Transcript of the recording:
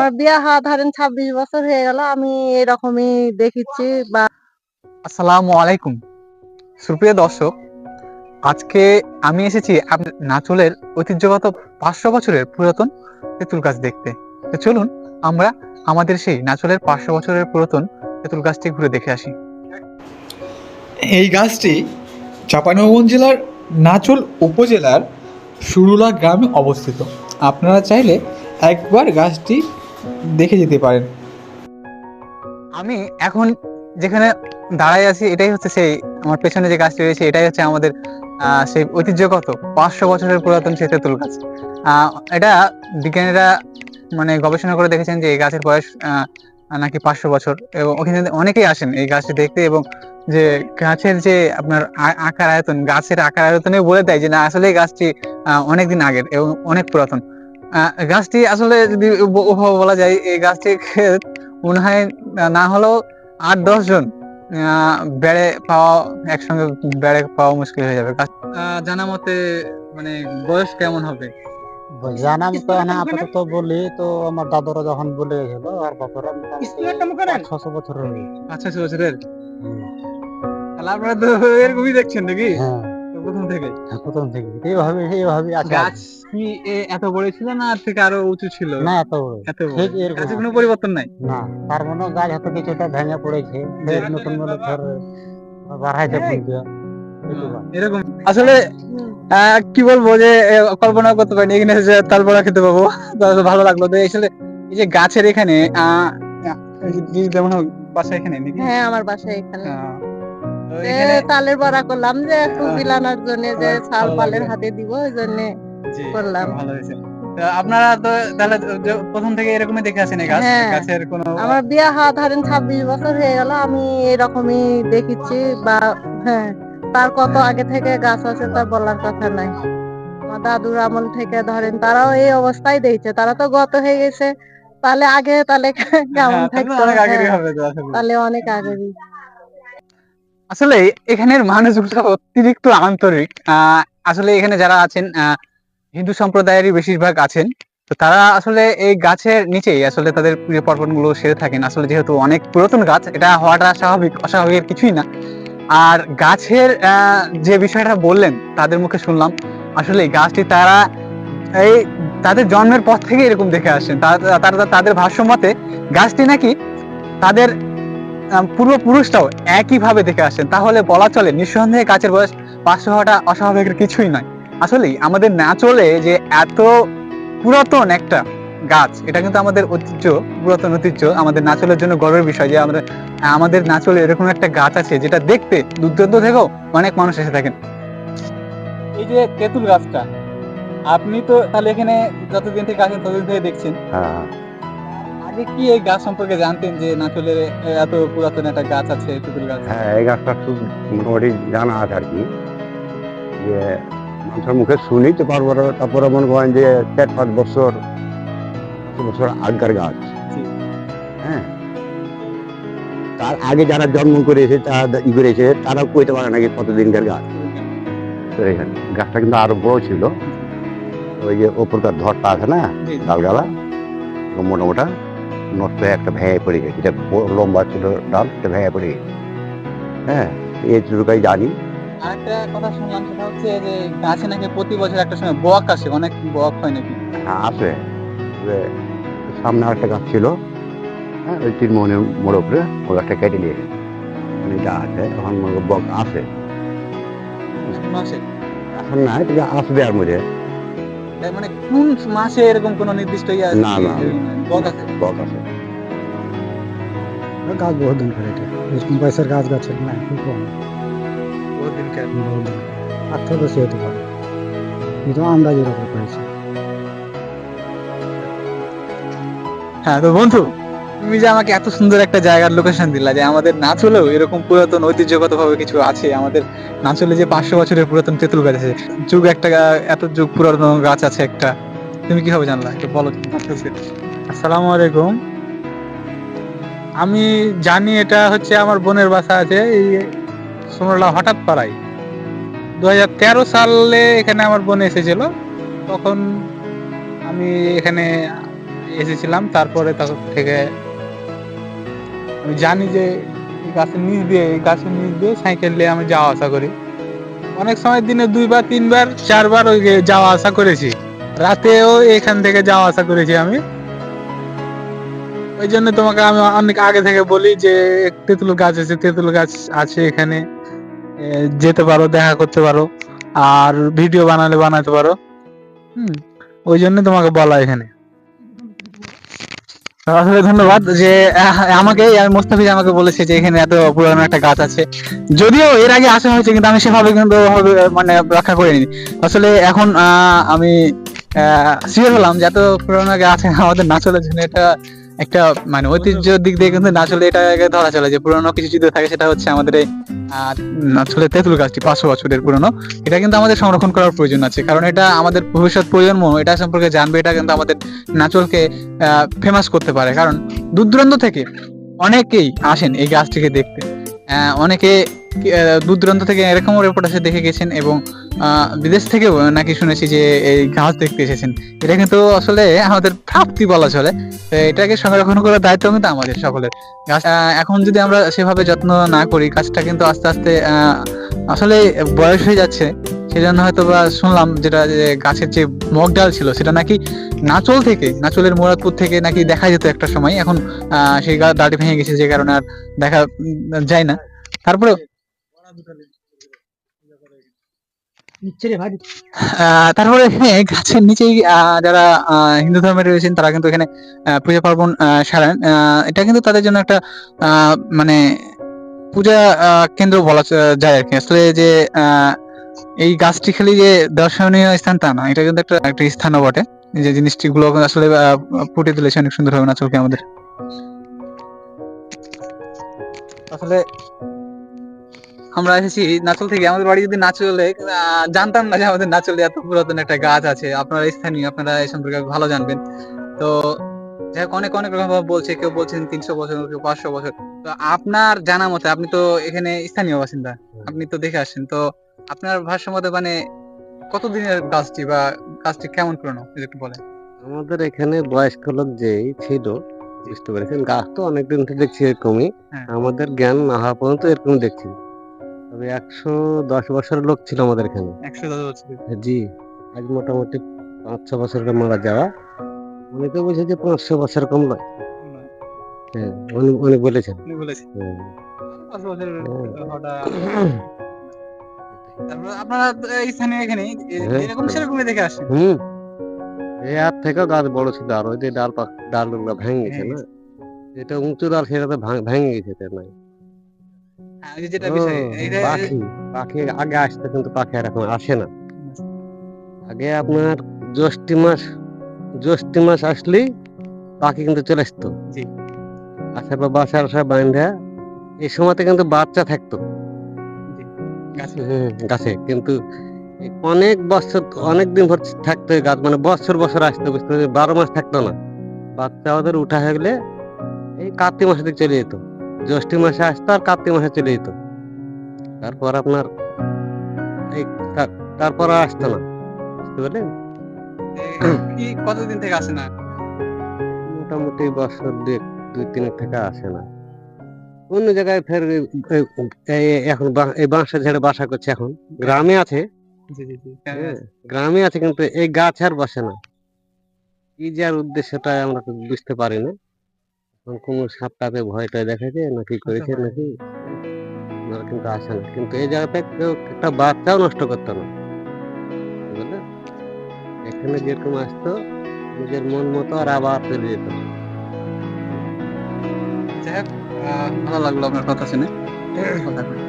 আমার বিয়ে হওয়া ধরেন 26 বছর হয়ে গেল। আমি এরকমই দেখেছি বা আসসালামু আলাইকুম সুপ্রিয় দর্শক, আজকে আমি এসেছি আপনার নাচলের ঐতিহ্যগত 500 বছরের পুরাতন তেঁতুল গাছ দেখতে। তো চলুন আমরা আমাদের সেই নাচলের 500 বছরের পুরাতন তেঁতুল গাছটি ঘুরে দেখে আসি। এই গাছটি চাঁপাইনবাবগঞ্জ জেলার নাচল উপজেলার সুরুলা গ্রামে অবস্থিত। আপনারা চাইলে একবার গাছটি দেখে যেতে পারেন। আমি এখন যেখানে দাঁড়াই আছি এটাই হচ্ছে সেই আমার পেছনে যে গাছটি রয়েছে, এটাই হচ্ছে আমাদের সেই ঐতিহ্যগত 500 বছরের পুরাতন সেই তেঁতুল গাছ। আহ, এটা বিজ্ঞানীরা মানে গবেষণা করে দেখেছেন যে এই গাছের বয়স নাকি 500 বছর, এবং ওখানে অনেকেই আসেন এই গাছটি দেখতে, এবং যে গাছের যে আপনার আকার আয়তন, গাছের আকার আয়তনে বলে দেয় যে না আসলে এই গাছটি অনেকদিন আগের এবং অনেক পুরাতন। গাছটি আসলে যদি ওভাবে বলা যায়, এই গাছটি মনে হয় না হলেও 8-10 জন বেড়ে পাওয়া, একসঙ্গে বেড়ে পাওয়া মুশকিল হয়ে যাবে। জানা মতে মানে বয়স কেমন হবে? জানা মতো না আপাতত বলি তো আমার দাদুরা যখন বলে গেছিল আর বাবারা মোটামুটি 500 বছর হয়ে গেছে। 500 বছরের? হুম। তাহলে আপনারা তো এরকমই দেখছেন নাকি হ্যাঁ, প্রথম থেকে? প্রথম থেকে এইভাবে আছে। গাছ কি এত বড় ছিল না আর থেকে আরো উঁচু ছিল? না এত বড়, এত বড় ঠিক এরকম গাছে কোনো পরিবর্তন নাই? না। তার মানে গাছ হয়তো কিছুটা ভেঙে পড়েছে, ফের নতুন করে ফের বাড়াইছে ফুল দিয়ে এরকম আসলে কি বলবো যে কল্পনা করতে পারিনি এখানে যে তালবড়া খেতে পাবো। তাহলে ভালো লাগলো। তো আসলে এই যে গাছের এখানে যেমন বাসা এখানে নাকি? হ্যাঁ আমার বাসা এখানে। তো যে এখানে তালের বড়া করলাম যে একটু বিলানোর জন্য, যে ছাল ভালো পালের লাগলো। হাতে দিব ওই জন্য জি, করলাম। ভালো হয়েছে। তো আপনারা তো তাহলে প্রথম থেকে এরকমই দেখে আসেন এই গাছ, হ্যাঁ, গাছের কোনো আমার বিয়ে হওয়া ধরেন 26 বছর হয়ে গেল। আমি এরকমই দেখেছি বা হ্যাঁ, তার কত আগে থেকে গাছ আছে তা বলার কথা নাই। আমার দাদুর আমল থেকে ধরেন তারাও এই অবস্থায় দেখছে, তারা তো গত হয়ে গেছে। তাহলে আগে তাহলে কেমন হ্যাঁ, তাহলে তো থাকতো? অনেক আগেরই হ্যাঁ, হবে তো আসলে। তাহলে অনেক আগেরই। আসলে এখানের মানুষগুলো অতিরিক্ত আন্তরিক। আসলে এখানে যারা আছেন হিন্দু সম্প্রদায়েরই বেশিরভাগ আছেন। তো তারা আসলে এই গাছের নিচেই আসলে তাদের পুজো পার্বণ গুলো সেরে থাকেন। আসলে যেহেতু অনেক পুরাতন গাছ, এটা হওয়াটা স্বাভাবিক, অস্বাভাবিকের কিছুই না। আর গাছের যে বিষয়টা বললেন তাদের মুখে শুনলাম, আসলে এই গাছটি তারা এই তাদের জন্মের পর থেকে এরকম দেখে আসেন। তারা তাদের ভাষ্য মতে গাছটি নাকি তাদের পূর্বপুরুষরাও একইভাবে দেখে আসেন। তাহলে বলা চলে নিঃসন্দেহে গাছের বয়স 500 হওয়াটা অস্বাভাবিকের কিছুই নয়। আসলেই আমাদের নাচলে যে এত পুরাতন একটা গাছ, এটা কিন্তু আমাদের ঐতিহ্য, পুরাতন ঐতিহ্য। আমাদের নাচলের জন্য গর্বের বিষয় যে আমাদের নাচলে এরকম একটা গাছ আছে যেটা দেখতে দূর দূরান্ত থেকেও অনেক মানুষ এসে থাকেন। এই যে তেঁতুল গাছটা, আপনি তো তাহলে এখানে যতদিন থেকে আসেন ততদিন থেকে দেখছেন। হ্যাঁ, আগে কি এই গাছ সম্পর্কে জানতেন যে নাচলের এত পুরাতন একটা গাছ আছে তেঁতুল গাছ? হ্যাঁ, এই গাছটা খুব মোটামুটি জানা আছে আর কি, যে মানুষের মুখে শুনি তো পারবো না। তারপরে মনে করেন যে 4-5 বছর আগের গাছ। জি। হ্যাঁ, তার আগে যারা জন্ম করেছে তারা করেছে তারা কইতে পারে নাকি কতদিনকার গাছ। তো এখানে গাছটা কিন্তু আরো বড় ছিল, ওই যে ওপরকার ধরটা আছে না, জি, জি। ডালগালা মোটামোটা নষ্ট হয়ে একটা ভেঙে পড়ে গেছে। এটা লম্বা ছিল ডাল, এটা ভেঙে পড়ে গেছে। হ্যাঁ, এইটুকুই জানি। আরেকটা কথা শুনলাম, সেটা হচ্ছে যে গাছে নাকি প্রতি বছর একটা সময় বক আসে, অনেক বক হয় নাকি? হ্যাঁ, আছে। যে সামনে আরেকটা গাছ ছিল, হ্যাঁ, ওই তিনমোহনের মোড় উপরে, ওই গাছটা কেটে নিয়ে গেছে। যা আছে এখন মনে করো বক আছে, মাসে? এখন নাই, কিন্তু আসবে আর মধ্যে। তার মানে কোন মাসে এরকম কোনো নির্দিষ্ট ইয়ে আছে? না, না, বক আছে? বক আছে। গাছ বহুদিন করে এটা এরকম বয়সের গাছ গাছের না, খুব কম, বহুদিনকার। বহুদিন। 8 থেকে বেশি হতে পারে, কিন্তু আন্দাজের উপর করেছে। হ্যাঁ, তো বন্ধু তুমি যে আমাকে এত সুন্দর একটা জায়গার লোকেশন দিলা, যে আমাদের নাচলেও এরকম পুরাতন ঐতিহ্যগত ভাবে কিছু আছে। আমাদের নাচলে যে 500 বছরের পুরাতন তেঁতুল গাছ আছে, যুগ একটা এত যুগ পুরাতন গাছ আছে একটা, তুমি কিভাবে জানলা একটু বলো। আসসালামু আলাইকুম। আমি জানি এটা হচ্ছে আমার বোনের বাসা আছে এই সোনালা হঠাৎ পাড়ায়। 2013 সালে এখানে আমার বোন এসেছিল, তখন আমি এখানে এসেছিলাম। তারপরে তখন থেকে আমি জানি যে এই গাছের নিচ দিয়ে সাইকেল নিয়ে আমি যাওয়া আসা করি। অনেক সময় দিনে 2 বার 3 বার 4 বার ওই যাওয়া আসা করেছি। রাতেও এখান থেকে যাওয়া আসা করেছি আমি। ওই জন্য তোমাকে আমি অনেক আগে থেকে বলি যে তেঁতুল গাছ আছে, তেঁতুল গাছ আছে এখানে, যেতে পারো, দেখা করতে পারো, আর ভিডিও বানাতে পারো। ওই জন্য তোমাকে বলা এখানে। আসলে ধন্যবাদ যে আমাকে মোস্তাফিজ আমাকে বলেছে যে এখানে এত পুরানো একটা গাছ আছে। যদিও এর আগে আসা হয়েছে কিন্তু আমি সেভাবে কিন্তু মানে রক্ষা করিনি। আসলে এখন আমি শিওর হলাম যে এত পুরানো গাছ আমাদের নাচলের জন্য এটা একটা মানে ঐতিহ্যের দিক দিয়ে কিন্তু নাচলে এটাকে ধরা চলে যে পুরানো কিছু যদি থাকে সেটা হচ্ছে আমাদের এই নাচলের তেঁতুল গাছটি 500 বছরের পুরানো। এটা কিন্তু আমাদের সংরক্ষণ করার প্রয়োজন আছে, কারণ এটা আমাদের ভবিষ্যৎ প্রজন্ম এটা সম্পর্কে জানবে। এটা কিন্তু আমাদের নাচলকে ফেমাস করতে পারে, কারণ দূর দূরান্ত থেকে অনেকেই আসেন এই গাছটিকে দেখতে। অনেকে দূর দূরান্ত থেকে এরকম রিপোর্ট আছে দেখে গেছেন, এবং বিদেশ থেকেও নাকি শুনেছি যে এই গাছ দেখতে এসেছেন। এটা কিন্তু আসলে আমাদের প্রাপ্তি বলা চলে। তো এটাকে সংরক্ষণ করার দায়িত্ব কিন্তু আমাদের সকলের। গাছ এখন যদি আমরা সেভাবে যত্ন না করি, গাছটা কিন্তু আস্তে আস্তে আসলে বয়স হয়ে যাচ্ছে। সেজন্য হয়তো বা শুনলাম যেটা যে গাছের যে মগ ডাল ছিল সেটা নাকি নাচলের মুরাদপুর থেকে নাকি দেখা যেত একটা সময়। এখন সেই ডালটি ভেঙে গেছে, যে কারণে আর দেখা যায় না। তারপরে তারপরে এখানে গাছের নিচেই যারা হিন্দু ধর্মে রয়েছেন তারা কিন্তু এখানে পূজা পার্বণ সারেন। এটা কিন্তু তাদের জন্য একটা মানে পূজা কেন্দ্র বলা যায় আর কি। আসলে যে এই গাছটি খালি যে দর্শনীয় স্থান তা না, এটা কিন্তু একটা স্থানও বটে। এই যে জিনিসটি গুলো আসলে ফুটে তুলেছে অনেক সুন্দর ভাবে নাচলকে আমাদের। আসলে আমরা এসেছি নাচল থেকে, আমাদের বাড়ি যদি নাচলে জানতাম না যে আমাদের নাচলে এত পুরাতন একটা গাছ আছে। আপনারা স্থানীয়, আপনারা এই সম্পর্কে ভালো জানবেন। তো যাই হোক, অনেক অনেক রকম ভাবে বলছে, কেউ বলছেন 300 বছর, কেউ 500 বছর। তো আপনার জানা মতে, আপনি তো এখানে স্থানীয় বাসিন্দা, আপনি তো দেখে আসছেন, তো আপনার ভাষ্য মতে মানে কতদিনের গাছটি বা গাছটি কেমন পুরনো যদি একটু বলেন। আমাদের এখানে বয়স্ক লোক যেই ছিল, বুঝতে পেরেছেন, গাছ তো অনেকদিন থেকে দেখছি এরকমই। হ্যাঁ। আমাদের জ্ঞান না হওয়া পর্যন্ত এরকম দেখছি। তবে 110 বছরের লোক ছিল আমাদের এখানে। 110 বছর। জি, আজ মোটামুটি 5-6 বছর মারা যাওয়া। অনেকে বলছে যে 500 বছর কম নয়। হ্যাঁ, উনি বলেছেন। উনি বলেছেন হ্যাঁ। 5 বছরের হঠাৎ। হ্যাঁ। তারপর আপনারা স্থানীয় এখানে হ্যাঁ। এরকম সেরকমই দেখে আসছেন। এই আর থেকেও গাছ বড় ছিল, আর ওই যে ডালগুলো ভেঙে গেছে না, যেটা উঁচু ডাল সেটা তো ভেঙে গেছে, এটা নাই। হ্যাঁ, ওই যে যেটা বিষয় এইটা পাখি আগে আসতো, কিন্তু পাখি আর এখন আসে না। আগে আপনার জ্যৈষ্ঠ মাস আসলেই পাখি কিন্তু চলে আসতো। জি। আসার পর বাসার বান্ধা, এই সময়তে কিন্তু বাচ্চা থাকতো গাছে, কিন্তু অনেক বছর, অনেক দিন ভর থাকতো এই গাছ, মানে বছর বছর আসতো, বুঝতে পারছি, 12 মাস থাকতো না। বাচ্চা ওদের উঠা হয়ে গেলে এই কার্তিক মাসে দিকে চলে যেত। জ্যৈষ্ঠ মাসে আসতো আর কার্তিক মাসে চলে যেত। তারপর আপনার এই তারপর আর আসতো না, বুঝতে পারলেন। কি কতদিন থেকে আসে না? মোটামুটি বছর 2-3 থেকে আসে না। অন্য জায়গায় ফের এখন এই বাঁশের ঝাড়ে বাসা করছে। এখন গ্রামে আছে। জি জি জি। হ্যাঁ, গ্রামে আছে, কিন্তু এই গাছ আর বসে না। কি যে আর উদ্দেশ্যটা আমরা তো বুঝতে পারি না। কোনো সাপটাতে ভয়টা দেখেছে নাকি করেছে নাকি, ওনারা কিন্তু আসে না। কিন্তু এই জায়গাতে কেউ একটা বাচ্চাও নষ্ট করতো না, বুঝলেন। এখানে যেরকম আসতো নিজের মন মতো, আর আবার চলে যেত। যাই হোক, ভালো লাগলো আপনার কথা শুনে। কথা বলে।